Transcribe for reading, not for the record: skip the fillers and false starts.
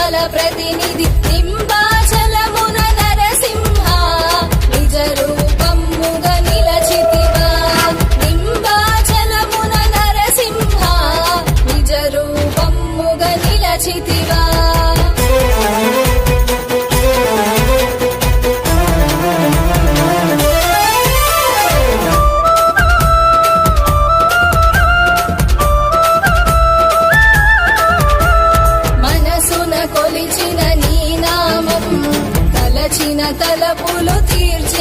లోకాల ప్రతినిధి నింబాచలమున నరసింహ నిజ రూపముగ నిలచితివా నింబాచలమున నరసింహ నిజ రూపముగ నిలచితివా కొలిచిన నీ నామం తలచిన తలపులు తీర్చ